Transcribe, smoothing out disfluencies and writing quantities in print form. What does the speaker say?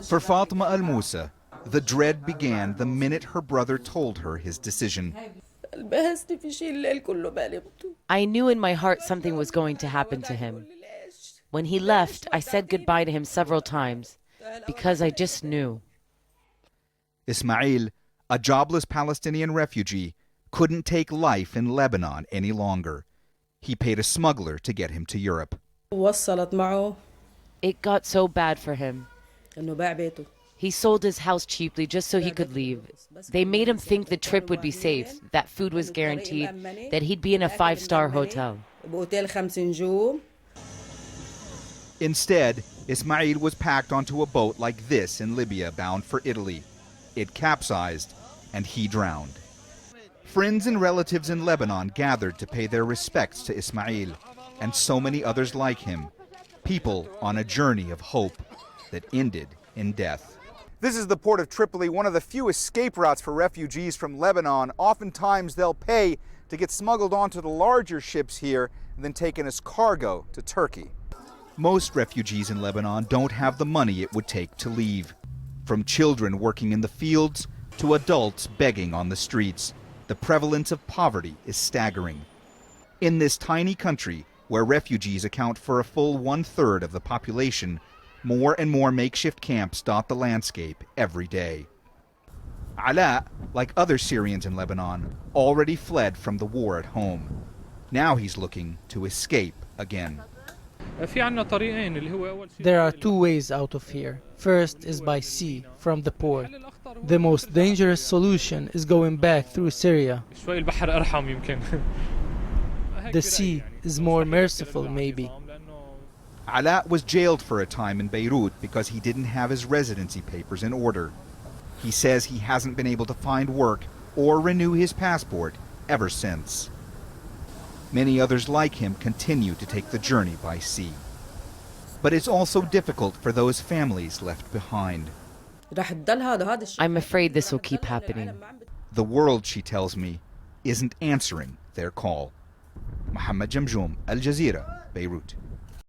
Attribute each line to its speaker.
Speaker 1: For Fatima Al-Musa, the dread began the minute her brother told her his decision.
Speaker 2: I knew in my heart something was going to happen to him. When he left, I said goodbye to him several times because I just knew.
Speaker 1: Ismail, a jobless Palestinian refugee, couldn't take life in Lebanon any longer. He paid a smuggler to get him to Europe.
Speaker 2: It got so bad for him. He sold his house cheaply just so he could leave. They made him think the trip would be safe, that food was guaranteed, that he'd be in a 5-star hotel.
Speaker 1: Instead, Ismail was packed onto a boat like this in Libya bound for Italy. It capsized, and he drowned. Friends and relatives in Lebanon gathered to pay their respects to Ismail, and so many others like him, people on a journey of hope that ended in death. This is the port of Tripoli, one of the few escape routes for refugees from Lebanon. Oftentimes they'll pay to get smuggled onto the larger ships here and then taken as cargo to Turkey. Most refugees in Lebanon don't have the money it would take to leave. From children working in the fields to adults begging on the streets, the prevalence of poverty is staggering. In this tiny country, where refugees account for a full 1/3 of the population, more and more makeshift camps dot the landscape every day. Ala, like other Syrians in Lebanon, already fled from the war at home. Now he's looking to escape again.
Speaker 3: There are two ways out of here. First is by sea, from the port. The most dangerous solution is going back through Syria. The sea is more merciful, maybe.
Speaker 1: Ala was jailed for a time in Beirut because he didn't have his residency papers in order. He says he hasn't been able to find work or renew his passport ever since. Many others like him continue to take the journey by sea. But it's also difficult for those families left behind.
Speaker 2: I'm afraid this will keep happening.
Speaker 1: The world, she tells me, isn't answering their call. Mohammed Jamjoom, Al Jazeera, Beirut.